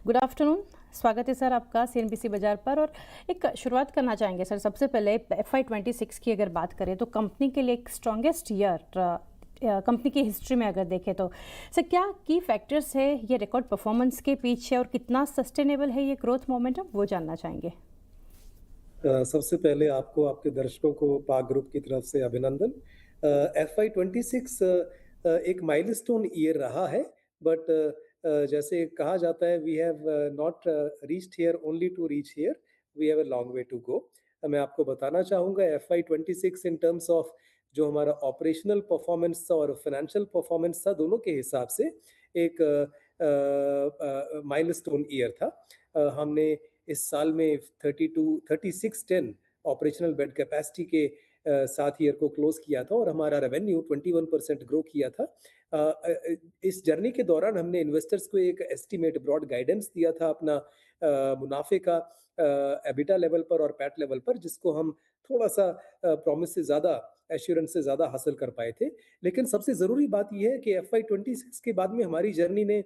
Good afternoon. स्वागत है sir आपका सीएनबीसी बाजार पर। और एक शुरुआत करना चाहेंगे सर, सबसे पहले FY26 की अगर बात करें तो कंपनी के लिए एक स्ट्रॉन्गेस्ट ईयर कंपनी की हिस्ट्री में अगर देखें तो सर क्या की फैक्टर्स है ये रिकॉर्ड परफॉर्मेंस के पीछे और कितना सस्टेनेबल है ये ग्रोथ मोमेंटम, वो जानना चाहेंगे। सबसे पहले आपको, आपके दर्शकों को पाक ग्रुप की तरफ से अभिनंदन। FY26 एक माइलस्टोन ईयर रहा है, बट जैसे कहा जाता है, we have not reached here only to reach here, we have a long way to go. मैं आपको बताना चाहूँगा FY26 इन टर्म्स ऑफ जो हमारा ऑपरेशनल परफॉर्मेंस था और फाइनेंशियल परफॉर्मेंस था, दोनों के हिसाब से एक माइलस्टोन ईयर था। हमने इस साल में 3610 ऑपरेशनल बेड कैपेसिटी के साथ ईयर को क्लोज किया था और हमारा रेवेन्यू 21% ग्रो किया था। इस जर्नी के दौरान हमने इन्वेस्टर्स को एक एस्टिमेट ब्रॉड गाइडेंस दिया था अपना मुनाफे का एबिटा लेवल पर और पैट लेवल पर, जिसको हम थोड़ा सा प्रॉमिस से ज़्यादा, एश्योरेंस से ज़्यादा हासिल कर पाए थे। लेकिन सबसे ज़रूरी बात यह है कि FY26 के बाद में हमारी जर्नी ने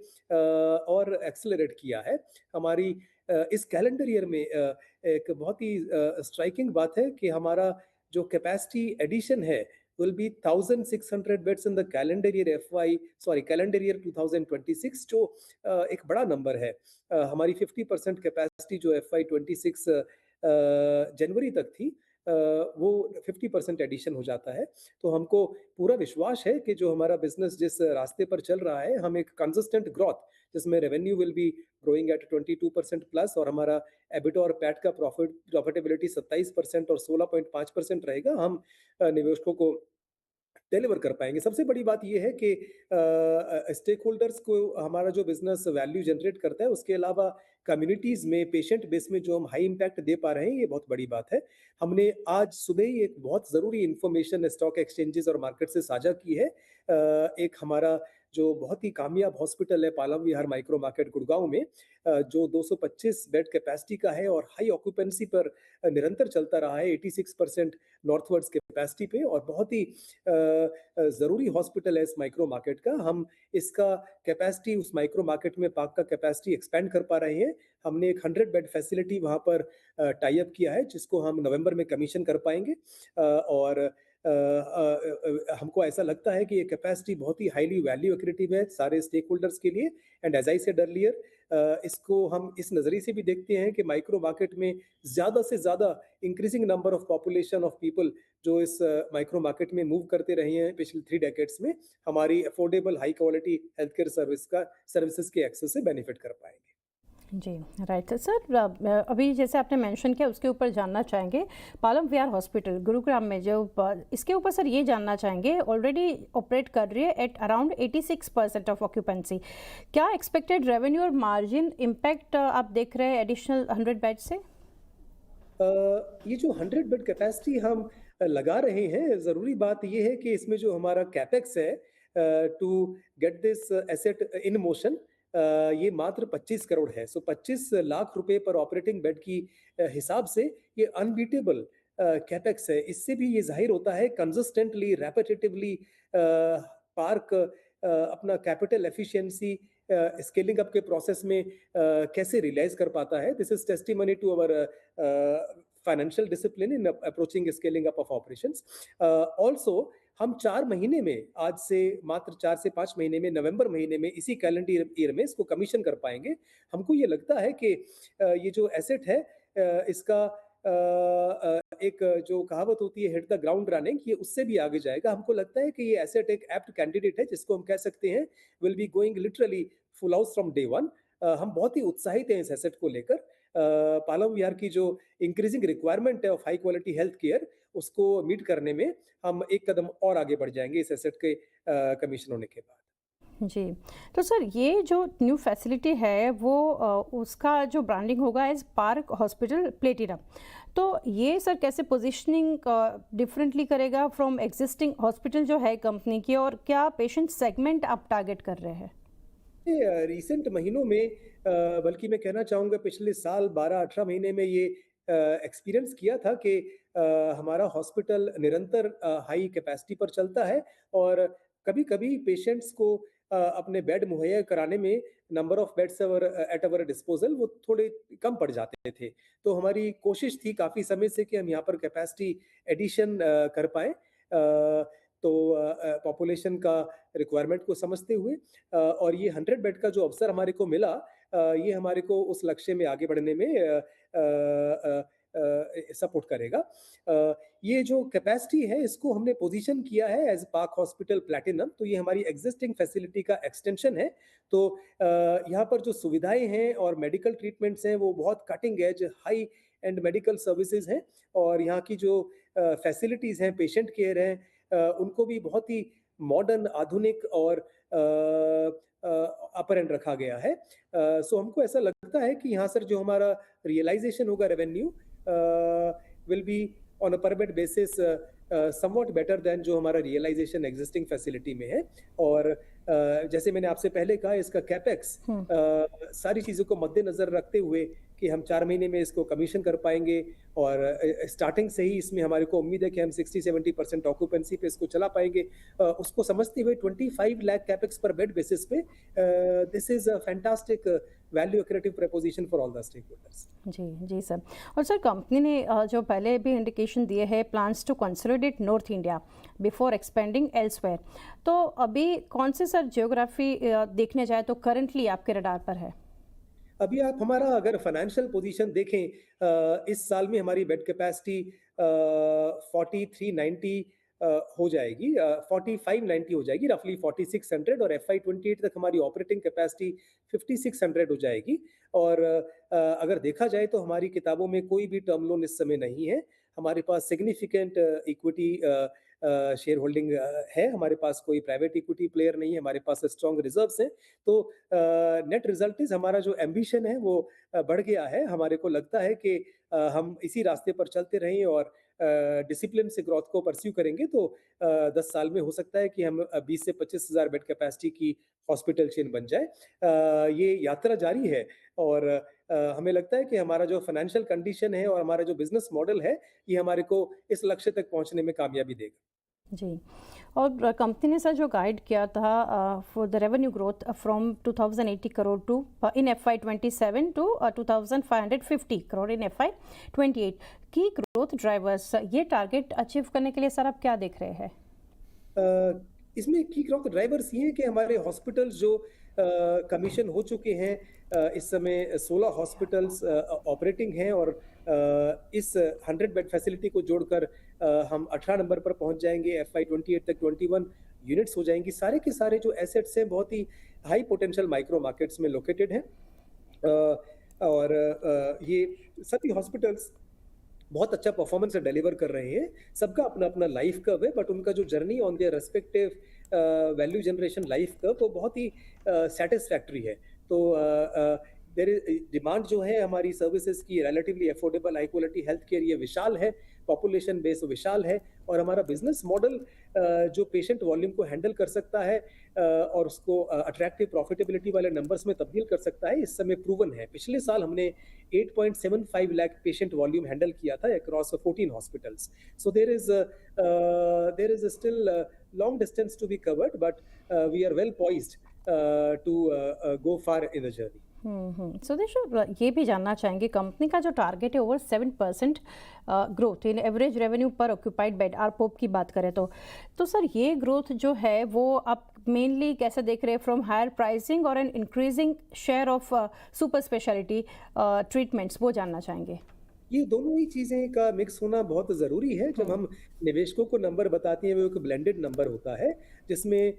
और एक्सेलरेट किया है। हमारी इस कैलेंडर ईयर में एक बहुत ही स्ट्राइकिंग बात है कि हमारा जो कैपेसिटी एडिशन है will be 1600 beds in the calendar year 2026, जो एक बड़ा नंबर है। हमारी 50% कैपेसिटी जो FY26 जनवरी तक थी, वो 50% एडिशन हो जाता है। तो हमको पूरा विश्वास है कि जो हमारा बिजनेस जिस रास्ते पर चल रहा है, हम एक कंसिस्टेंट ग्रोथ जिसमें revenue will B growing at 22% plus और हमारा एबिटा और पैट का प्रॉफिटेबिलिटी 27% और 16.5% रहेगा, हम निवेशकों को डिलीवर कर पाएंगे। सबसे बड़ी बात यह है कि स्टेक होल्डर्स को हमारा जो बिजनेस वैल्यू जनरेट करता है, उसके अलावा कम्युनिटीज में, पेशेंट बेस में जो हम हाई इम्पैक्ट दे पा रहे हैं, ये बहुत बड़ी बात है। हमने आज सुबह ही एक बहुत ज़रूरी इंफॉर्मेशन स्टॉक एक्सचेंजेस और मार्केट से साझा की है। एक हमारा जो बहुत ही कामयाब हॉस्पिटल है पालम विहार माइक्रो मार्केट गुड़गांव में, जो 225 बेड कैपेसिटी का है और हाई ऑक्यूपेंसी पर निरंतर चलता रहा है, 86% नॉर्थवर्ड्स कैपेसिटी पे, और बहुत ही ज़रूरी हॉस्पिटल है इस माइक्रो मार्केट का। हम इसका कैपेसिटी, उस माइक्रो मार्केट में पाक का कैपेसिटी एक्सपेंड कर पा रहे हैं। हमने एक 100 बेड फैसिलिटी वहाँ पर टाई अप किया है, जिसको हम नवंबर में कमीशन कर पाएंगे। और हमको ऐसा लगता है कि ये कैपेसिटी बहुत ही हाईली वैल्यू एक्रेटिव है सारे स्टेक होल्डर्स के लिए। And as I said earlier, इसको हम इस नज़रिए से भी देखते हैं कि माइक्रो मार्केट में ज़्यादा से ज़्यादा increasing number of population of people जो इस माइक्रो मार्केट में मूव करते रहे हैं पिछले 3 डेकेड्स में, हमारी affordable high quality health care services के एक्सेस से बेनिफिट कर पाएंगे। जी राइट सर। अभी जैसे आपने मेंशन किया उसके ऊपर जानना चाहेंगे, पालम विहार हॉस्पिटल गुरुग्राम में जो इसके ऊपर सर ये जानना चाहेंगे, ऑलरेडी ऑपरेट कर रही है एट अराउंड 86% ऑफ ऑक्यूपेंसी। क्या एक्सपेक्टेड रेवेन्यू और मार्जिन इम्पैक्ट आप देख रहे हैं एडिशनल 100 बेड से? ये जो 100 बेड कैपेसिटी हम लगा रहे हैं, ज़रूरी बात ये है कि इसमें जो हमारा कैपेक्स है to get this asset in motion, ये मात्र 25 करोड़ है। सो 25 लाख रुपए पर ऑपरेटिंग बेड की हिसाब से ये अनबीटेबल कैपेक्स है। इससे भी ये जाहिर होता है कंसिस्टेंटली, रेपिटेटिवली पार्क अपना कैपिटल एफिशिएंसी स्केलिंग अप के प्रोसेस में कैसे रियलाइज कर पाता है। This is testimony to our financial discipline in approaching scaling up of operations. Also हम 4 महीने में, आज से मात्र 4 से 5 महीने में, नवंबर महीने में, इसी कैलेंडर ईयर में इसको कमीशन कर पाएंगे। हमको ये लगता है कि ये जो एसेट है, इसका एक जो कहावत होती है हिट द ग्राउंड रनिंग, ये उससे भी आगे जाएगा। हमको लगता है कि ये एसेट एक एप्ट कैंडिडेट है, जिसको हम कह सकते हैं will be going literally full house from day one. हम बहुत ही उत्साहित हैं इस एसेट को लेकर। पालम विहार की जो इंक्रीजिंग रिक्वायरमेंट है of high quality health care, उसको मीट करने में हम एक कदम और आगे बढ़ जाएंगे इस एसेट के कमीशन होने के बाद। जी, तो सर ये जो न्यू फैसिलिटी है वो उसका जो ब्रांडिंग होगा एज पार्क हॉस्पिटल प्लेटिनम, तो ये सर कैसे पोजीशनिंग डिफरेंटली करेगा फ्रॉम एग्जिस्टिंग हॉस्पिटल जो है कंपनी की, और क्या पेशेंट सेगमेंट आप टारगेट कर रहे हैं? रिसेंट महीनों में, बल्कि मैं कहना चाहूँगा पिछले साल 12-18 महीने में ये एक्सपीरियंस किया था कि हमारा हॉस्पिटल निरंतर हाई कैपेसिटी पर चलता है और कभी-कभी पेशेंट्स को अपने बेड मुहैया कराने में number of beds at our disposal वो थोड़े कम पड़ जाते थे। तो हमारी कोशिश थी काफ़ी समय से कि हम यहाँ पर कैपेसिटी एडिशन कर पाएँ। तो पॉपुलेशन का रिक्वायरमेंट को समझते हुए और ये 100 बेड का जो अवसर हमारे को मिला, ये हमारे को उस लक्ष्य में आगे बढ़ने में सपोर्ट करेगा। ये जो कैपेसिटी है इसको हमने पोजीशन किया है एज़ पार्क हॉस्पिटल प्लैटिनम, तो ये हमारी एक्जिस्टिंग फैसिलिटी का एक्सटेंशन है। तो यहाँ पर जो सुविधाएँ हैं और मेडिकल ट्रीटमेंट्स हैं वो बहुत cutting edge high and medical services हैं और यहाँ की जो फैसिलिटीज़ हैं, पेशेंट केयर है, उनको भी बहुत ही मॉडर्न, आधुनिक और अपर एंड रखा गया है। सो हमको ऐसा लगता है कि यहाँ सर जो हमारा रियलाइज़ेशन होगा revenue will be on a per bed basis somewhat better than जो हमारा रियलाइज़ेशन एक्जिस्टिंग फैसिलिटी में है। और जैसे मैंने आपसे पहले कहा इसका कैपेक्स सारी चीज़ों को मद्देनज़र रखते हुए कि हम 4 महीने में इसको कमीशन कर पाएँगे और स्टार्टिंग से ही इसमें हमारे को उम्मीद है कि हम 60-70% ऑक्यूपेंसी पे इसको चला पाएँगे। उसको समझते हुए 25 lakh capex per bed basis पे this is a fantastic value accretive proposition for all the stakeholders. जी सर। और सर कंपनी ने जो पहले भी इंडिकेशन दिए है plans to consolidate North India before expanding elsewhere, तो अभी कौन से सर जियोग्राफी देखने जाए तो करंटली आपके रडार पर है? अभी आप हमारा अगर फाइनेंशियल पोजीशन देखें, इस साल में हमारी बेड कैपेसिटी 4390 हो जाएगी, 4590 हो जाएगी, रफली 4600, और FY 28 तक हमारी ऑपरेटिंग कैपेसिटी 5600 हो जाएगी। और अगर देखा जाए तो हमारी किताबों में कोई भी टर्म लोन इस समय नहीं है। हमारे पास सिग्निफिकेंट इक्विटी शेयर होल्डिंग है, हमारे पास कोई प्राइवेट इक्विटी प्लेयर नहीं है, हमारे पास स्ट्रॉन्ग रिजर्व्स हैं। तो नेट रिजल्ट इज हमारा जो एम्बिशन है वो बढ़ गया है। हमारे को लगता है कि हम इसी रास्ते पर चलते रहें और डिसिप्लिन से ग्रोथ को परस्यू करेंगे तो 10 साल में हो सकता है कि हम 20 से 25,000 बेड कैपेसिटी की हॉस्पिटल चेन बन जाए। ये यात्रा जारी है और हमें लगता है कि हमारा जो फाइनेंशियल कंडीशन है और हमारा जो बिजनेस मॉडल है ये हमारे को इस लक्ष्य तक पहुंचने में कामयाबी देगा। जी। और कंपनी ने सर जो गाइड किया था for the revenue growth from 2080 crore to in FY 27 to 2550 crore in FY 28 की ग्रोथ ड्राइवर्स, ये टारगेट अचीव करने के लिए सर आप क्या देख रहे हैं? इसमें की ग्रोथ ड्राइवर्स ये हैं कि हमारे हॉस्पिटल्स जो कमीशन हो चुके हैं, इस समय 16 हॉस्पिटल्स ऑपरेटिंग हैं और इस 100 बेड फैसिलिटी को जोड़कर हम 18 नंबर पर पहुंच जाएंगे। FY 28 तक 21 यूनिट्स हो जाएंगी। सारे के सारे जो एसेट्स हैं बहुत ही हाई पोटेंशियल माइक्रो मार्केट्स में लोकेटेड हैं और ये सभी हॉस्पिटल्स बहुत अच्छा परफॉर्मेंस डिलीवर कर रहे हैं। सबका अपना अपना लाइफ कर्व है, बट उनका जो journey on their respective value generation life curve वो बहुत ही सेटिस्फैक्टरी है। तो देयर इज डिमांड जो है हमारी सर्विसेज की relatively affordable high quality health care, ये विशाल है, पॉपुलेशन बेस विशाल है और हमारा बिजनेस मॉडल जो पेशेंट वॉल्यूम को हैंडल कर सकता है और उसको अट्रैक्टिव प्रॉफिटेबिलिटी वाले नंबर्स में तब्दील कर सकता है, इस समय प्रूवन है। पिछले साल हमने 8.75 लाख पेशेंट वॉल्यूम हैंडल किया था across 14 hospitals. So there is still long distance to be covered, but we are well poised to go far in the journey. Sudesh, ये भी जानना चाहेंगे कंपनी का जो टारगेट है over 7% growth in average revenue per occupied bed, ARPOB की बात करें तो सर ये ग्रोथ जो है वो आप मेनली कैसे देख रहे हैं फ्रॉम हायर प्राइसिंग और an increasing share of super speciality treatments, वो जानना चाहेंगे। ये दोनों ही चीज़ें का मिक्स होना बहुत ज़रूरी है। जब हम निवेशकों को नंबर बताते हैं वो एक ब्लेंडेड नंबर होता है जिसमें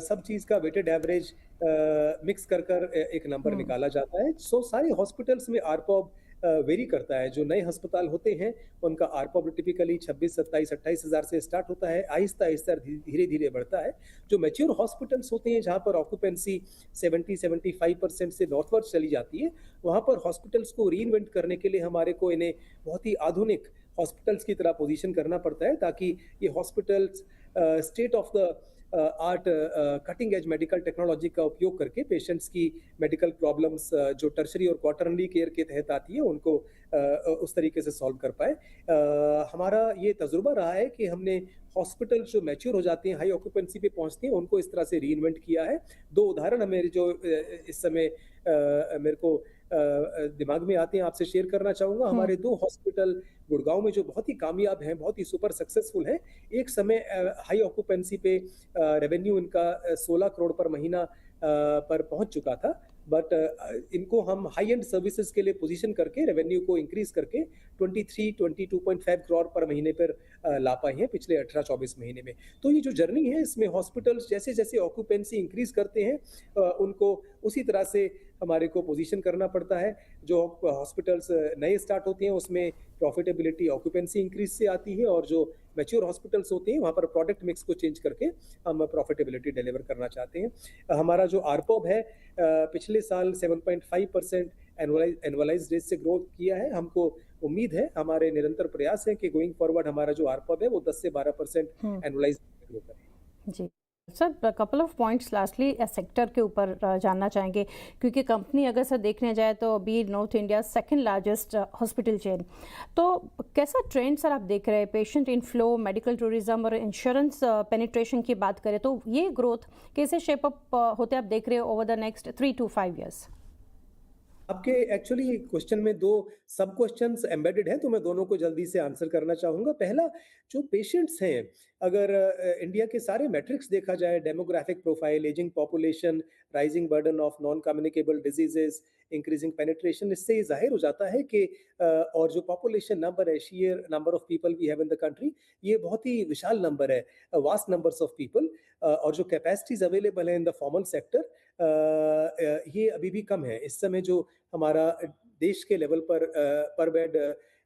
सब चीज़ का वेटेड एवरेज मिक्स कर एक नंबर निकाला जाता है। सो सारे हॉस्पिटल्स में आरपॉब वेरी करता है। जो नए अस्पताल होते हैं उनका आरपॉब टिपिकली 26, 27, 28 हज़ार से स्टार्ट होता है, आहिस्ता आहिस्ता धीरे धीरे बढ़ता है। जो मैच्योर हॉस्पिटल्स होते हैं जहाँ पर ऑक्यूपेंसी 70-75% से नॉर्थवर्ड चली जाती है, वहाँ पर हॉस्पिटल्स को रीइन्वेंट करने के लिए हमारे को इन्हें बहुत ही आधुनिक हॉस्पिटल्स की तरह पोजीशन करना पड़ता है ताकि ये hospitals state of the art cutting edge medical technology का उपयोग करके पेशेंट्स की मेडिकल प्रॉब्लम्स जो टर्शरी और क्वार्टरली केयर के तहत आती है उनको उस तरीके से सॉल्व कर पाए। हमारा ये तजुर्बा रहा है कि हमने हॉस्पिटल जो मैच्योर हो जाते हैं, हाई ऑक्यूपेंसी पे पहुँचते हैं, उनको इस तरह से रीइन्वेंट किया है। 2 उदाहरण हमें जो इस समय मेरे को दिमाग में आते हैं, आपसे शेयर करना चाहूँगा। हुँ, हमारे 2 हॉस्पिटल गुड़गाँव में जो बहुत ही कामयाब हैं, बहुत ही सुपर सक्सेसफुल हैं। एक समय हाई ऑक्यूपेंसी पे रेवेन्यू इनका 16 करोड़ पर महीना पर पहुँच चुका था। बट इनको हम हाई एंड सर्विसेज़ के लिए पोज़ीशन करके रेवेन्यू को इंक्रीज़ करके 22.5 करोड़ पर महीने पर ला पाए हैं पिछले 18-24 महीने में। तो ये जो जर्नी है इसमें हॉस्पिटल्स जैसे-जैसे ऑक्यूपेंसी इंक्रीज़ करते हैं उनको उसी तरह से हमारे को पोज़ीशन करना पड़ता है। जो हॉस्पिटल्स नए स्टार्ट होते हैं उसमें प्रॉफिटेबिलिटी ऑक्यूपेंसी इंक्रीज़ से आती है और जो मैच्योर हॉस्पिटल्स होते हैं वहाँ पर प्रोडक्ट मिक्स को चेंज करके हम प्रॉफिटेबिलिटी डिलीवर करना चाहते हैं। हमारा जो आरपॉब है पिछले साल 7.5% एनुअलाइज़्ड रेट से ग्रोथ किया है। हमको उम्मीद है, हमारे निरंतर प्रयास हैं कि गोइंग फॉरवर्ड हमारा जो आरपॉब है वो 10 से 12% हुँ। एनुअलाइज़्ड ग्रो करे। जी। Sir couple of points lastly sector के ऊपर जानना चाहेंगे क्योंकि कंपनी अगर सर देखने जाए तो अभी north India second largest hospital chain. तो कैसा ट्रेंड सर आप देख रहे हैं पेशेंट इनफ्लो, मेडिकल टूरिज्म और इंश्योरेंस पेनिट्रेशन की बात करें तो ये ग्रोथ कैसे शेप अप होते आप देख रहे हो over the next 3 to 5 years? आपके एक्चुअली क्वेश्चन में 2 सब क्वेश्चंस एम्बेडेड हैं, तो मैं दोनों को जल्दी से आंसर करना चाहूँगा। पहला, जो पेशेंट्स हैं, अगर इंडिया के सारे मैट्रिक्स देखा जाए, demographic profile, ageing population, rising burden of non communicable diseases, increasing penetration, इससे ये ज़ाहिर हो जाता है कि और जो पॉपुलेशन नंबर है, sheer number of people we have in the country, ये बहुत ही विशाल नंबर है, वास्ट नंबर्स ऑफ पीपल और जो कैपेसिटीज़ अवेलेबल है इन द फॉर्मल सेक्टर ये अभी भी कम है। इस समय जो हमारा देश के लेवल पर बेड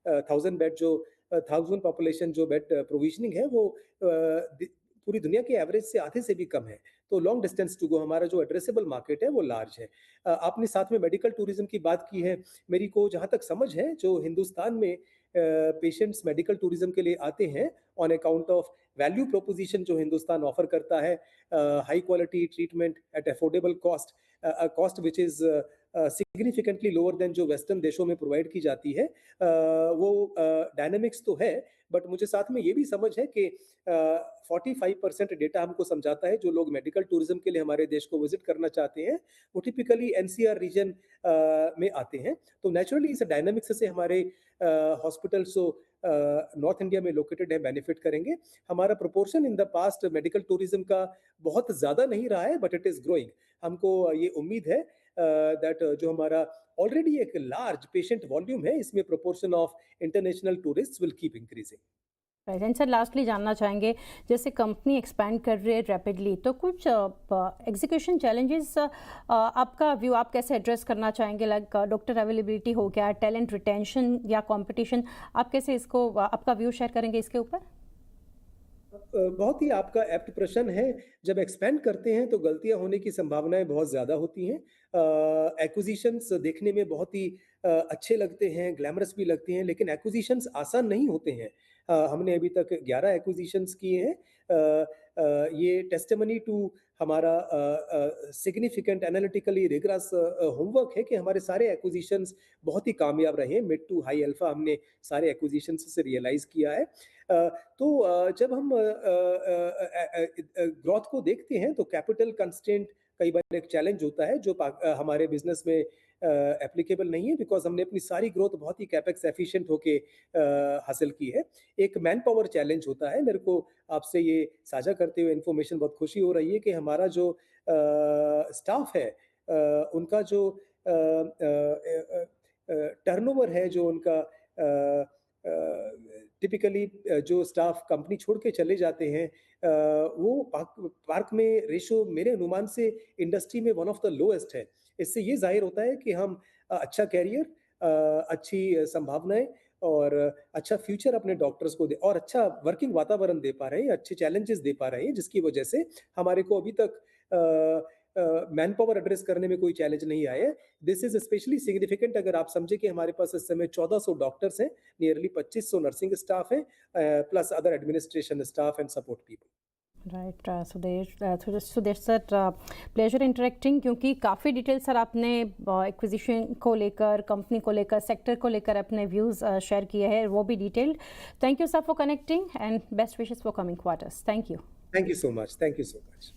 1000 बेड जो 1000 पॉपुलेशन जो बेड प्रोविजनिंग है वो पूरी दुनिया के एवरेज से आधे से भी कम है। तो लॉन्ग डिस्टेंस टू गो हमारा जो एड्रेसेबल मार्केट है वो लार्ज है। आपने साथ में मेडिकल टूरिज्म की बात की है। मेरी को जहाँ तक समझ है जो हिंदुस्तान में पेशेंट्स मेडिकल टूरिज्म के लिए आते हैं on account of value proposition जो हिंदुस्तान ऑफर करता है high quality treatment at affordable cost cost which is significantly lower than जो वेस्टर्न देशों में प्रोवाइड की जाती है वो डायनामिक्स तो है बट मुझे साथ में ये भी समझ है कि 45% डेटा हमको समझाता है जो लोग मेडिकल टूरिज्म के लिए हमारे देश को विजिट करना चाहते हैं वो टिपिकली एनसीआर रीजन में आते हैं तो नेचुरली इस डायनामिक्स से हमारे हॉस्पिटल्स जो नॉर्थ इंडिया में लोकेटेड है बेनिफिट करेंगे हमारा proportion in the past medical tourism का बहुत ज़्यादा नहीं रहा है बट इट इज़ ग्रोइंग हमको ये उम्मीद है दैट जो हमारा ऑलरेडी एक लार्ज पेशेंट वॉल्यूम है इसमें proportion of international tourist will keep increasing right and sir lastly जानना चाहेंगे जैसे कंपनी एक्सपैंड कर रही है रैपिडली तो कुछ एग्जीक्यूशन चैलेंजेस आपका व्यू आप कैसे एड्रेस करना चाहेंगे लाइक डॉक्टर अवेलेबिलिटी हो गया टैलेंट रिटेंशन या कंपटीशन आप कैसे इसको आपका व्यू शेयर करेंगे इसके ऊपर बहुत ही आपका एप्ट प्रश्न है जब एक्सपेंड करते हैं तो गलतियां होने की संभावनाएं बहुत ज़्यादा होती हैं एक्विजिशंस देखने में बहुत ही अच्छे लगते हैं ग्लैमरस भी लगते हैं लेकिन एक्विजिशंस आसान नहीं होते हैं हमने अभी तक 11 एक्विजिशंस किए हैं ये टेस्टिमनी टू हमारा सिग्निफिकेंट एनालिटिकली रिगरस होमवर्क है कि हमारे सारे एक्विजिशंस बहुत ही कामयाब रहे मिड टू हाई अल्फा हमने सारे एक्विजिशंस से रियलाइज किया है तो जब हम ग्रोथ को देखते हैं तो कैपिटल कंस्ट्रेंट कई बार एक चैलेंज होता है जो हमारे बिजनेस में एप्लीकेबल नहीं है बिकॉज हमने अपनी सारी ग्रोथ बहुत ही कैपेक्स एफिशिएंट होके हासिल की है एक मैन पावर चैलेंज होता है मेरे को आपसे ये साझा करते हुए इन्फॉर्मेशन बहुत खुशी हो रही है कि हमारा जो स्टाफ है उनका जो टर्नओवर है जो उनका टिपिकली जो स्टाफ कंपनी छोड़ के चले जाते हैं वो पार्क में रेशो मेरे अनुमान से इंडस्ट्री में वन ऑफ द लोएस्ट है इससे ये जाहिर होता है कि हम अच्छा कैरियर अच्छी संभावनाएं और अच्छा फ्यूचर अपने डॉक्टर्स को दे और अच्छा वर्किंग वातावरण दे पा रहे हैं अच्छे चैलेंजेस दे पा रहे हैं जिसकी वजह से हमारे को अभी तक मैन पावर एड्रेस करने में कोई चैलेंज नहीं आया है दिस इज स्पेशली सिग्निफिकेंट अगर आप समझे कि हमारे पास इस समय 1400 डॉक्टर्स हैं नियरली 2500 नर्सिंग स्टाफ हैं plus other administration staff and support people right Sudesh sir, pleasure interacting, क्योंकि काफ़ी डिटेल सर आपने एक्विजिशन को लेकर, कंपनी को लेकर, सेक्टर को लेकर अपने व्यूज़ शेयर किए हैं, वो भी detailed. Thank you sir for connecting and best wishes for coming quarters. Thank you. Thank you so much. Thank you so much.